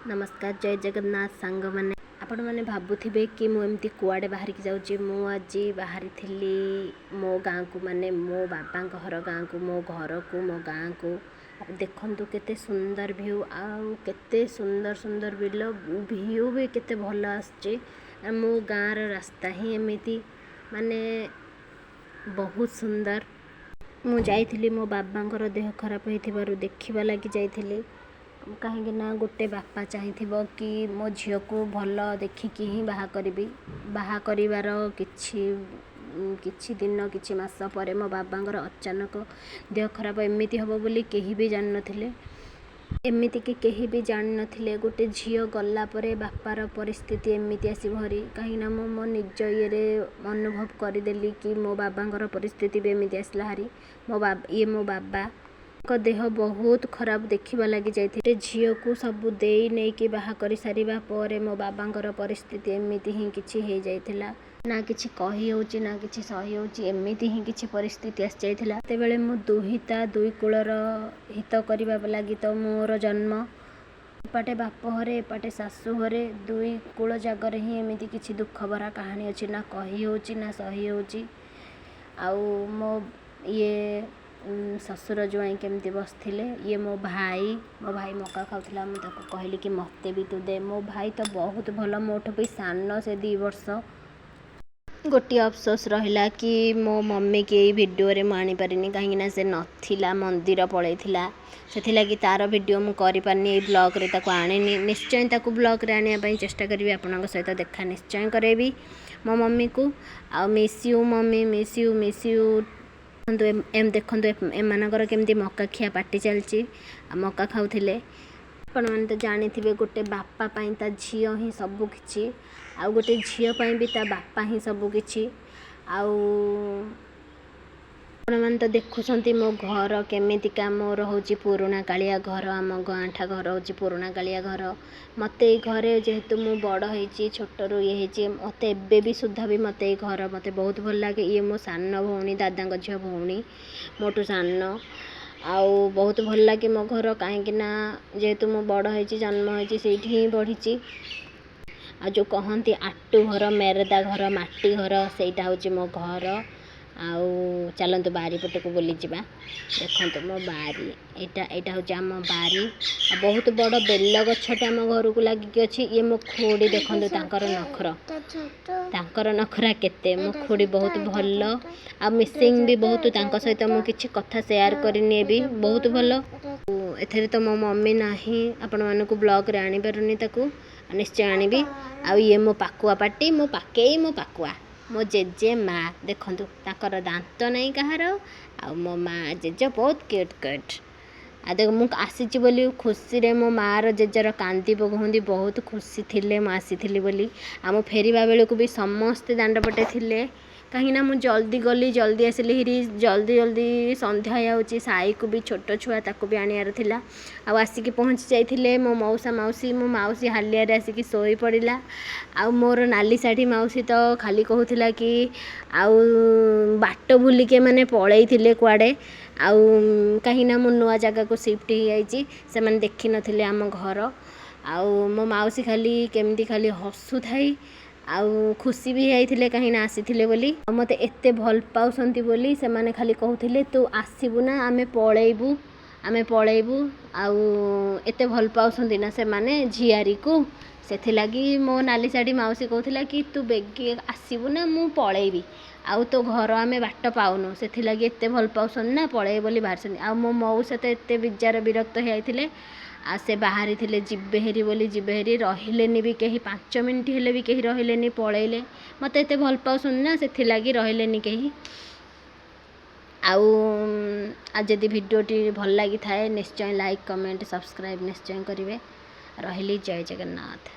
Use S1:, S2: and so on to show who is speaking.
S1: नमस्कार जय जगन्नाथ सांग मैंने आपण मैंने भावुवे कि मुझे कुआड़े बाहर की जाऊँगी मुझे बाहरी थी मो गाँ को माने मो बाबा घर गाँ को मो घर को मो गाँ को देखु केते सुंदर व्यू आते सुंदर सुंदर बिल व्यू भी केते भल आसचे मो गाँर रास्ता ही एमती माने बहुत सुंदर मु जाइथिली मो बाबांकर देह खराब होइथिबारु देखिबा लागि जाइथिली कहीं ना गोटे बापा चाहिए कि मो झील को भल देखिकी ही बाहा करी बाहा करिवार किछि दिन किछि मास पर मो बाबांकर अचानक देह खराब एमती हम बोली केही भी जान नथिले एमती कि केही भी जान नथिले गोटे झील गला परे बापार परिस्थिति एमती आसी भरी कहीं ना मो निज ये अनुभव करदेली कि मो बाबांकर परिस्थिति भी एमती आसला हारी मो बाबा देह बहुत खराब देखा लगी जाइए झील को सब दे नहीं कि बाहा कर सारिबा पर मो बाबांकर परिस्थिति एमती ही किछि हो जाइथिला ना किछि कही होची ना किछि सही होची एमती ही किछि परिस्थिति आसी जाइथिला तेबेले मो दुहिता दुई कूलर हित करबा लगी तो मोर जन्म एपाटे बाप घरे एपाटे शाशु घरे दुई कूल जगह ही एमती किछि दुख भरा कहानी अच्छी ना कही होची ना सही होची आउ मो ये ससुर जुआई केमती बसथिले ये मो भाई मका खाउथला मुझे कहली कि मते भी तू दे मो भाई तो बहुत भल मोठ भी सान से 2 वर्ष गोटे अफसोस रहिला कि मो मम्मी के वीडियो रे मु आनी पारिनी कहीं से नथिला मंदिर पळैथिला सेथिलागि तार वीडियो मु करि पारनी ब्लॉग रे ताको आनिनी निश्चय ताको ब्लॉग रे आनिया पई चेष्टा करबी आपनक सहित देखा निश्चय करेबी मो मम्मी को आ miss you mummy miss you एम देखु एमर केमती मका खिया पार्टी चलची मका खाऊले आपण मैंने तो जानी थे गोटे बापा पाई ता झील ही सबकि आउ गोटे झील भी ता बापा ही सबकि आपण मैंने तो देखुंट मो घर केमितिका मोर हूँ पुराणा कालिया घर आम गाँठा घर हूँ पुराणा कालिया घर मत घरे जेहेतु मु बड़ होती छोटरू ये मत एबे भी सुधा भी मत घर मत बहुत भल लगे ये मो सान भौणी दादा झील भौणी मोटू सान आउ बहुत भल लगे मो घर कहीं जेहेतु मु बड़ होती जन्म होती से ही बढ़ी आ जो कहती आटू घर मेरदा घर माटी घर सेटा हूँ मो घर आउ चलतु बारी पट को बोली जा देखो मो बारी एटा हूँ आम बारी बहुत बड़ बेल गछटे आम घर को लगिकी अच्छी ये मो खोड़ी देखो नखर नखरा केते मो खोड़ी बहुत भल आ मिसिंग भी बहुत सहित मुझे किसी कथा शेयर करनी भी बहुत भल एथेरे तो मो मम्मी नाही आपण मानक ब्लॉग रे आनी पारुनी ताकू निश्चय आनिबी आ ये मो पाकुआ पार्टी मो पाकुआ मो जेजे माँ देखु ताकर दांत नहीं कहार आ मो माँ जेजे बहुत क्यूट आ देख मु आसी बोली खुशी रे मो माँ जेजर कांदी पकाउंदी बहुत खुशी थिले मु आसी बोली आ मो फेरिबा बेले को भी समस्ते दांड पटे थिले कहीं मु जल्दी गली जल्दी आसिली हिरी जल्दी संध्या होची साई को भी छोट छुआ ताको भी आनियार थिला आ आसिकी पहुँची जाइथिले मो मौसा माउसी मो माउसी हालिया आसिकी सोई पड़िला आ मोर नाली साड़ी माउसी तो खाली कहूथिला कि आउ बाट बुलिके माने पळैथिले कुआडे आउ कहीं मु नुआ जगह को शिफ्ट हो जाइए से मैंने देखी नथिले आम घर आउ मो माउसी खाली केमती खाली हसु थाई आउ खुशी भी होते कहीं आसी बोली मत एत भल पाउसंती बोली से माने खाली कहते तू आसबू ना आमे पलैबू आउ एत भल पाउसंती ना से माने झियारी को से लगी मो नाली साड़ी माउसी कहूला कि तू बेगे आसबू ना मु पलैबी आउ तो घर आमे बाट पाउनु से लगी एत भल पाउसन ना पलैबे बोली बाहर आ मो मौसा तो एत बिजार विरक्त होते आ से बाहरी थिले जिबे हेरी बोली जिबे हेरी रहिलेनी भी कहीं 5 मिनिट हेले भी कहीं रहिलेनी पलैले मत एत भल पाउसन ना से लगी रहिलेनी कहीं आ जदि भिडियोटी भल लगी थाए निश्चय लाइक कमेंट सब्सक्राइब निश्चय करेंगे रही जय जगन्नाथ।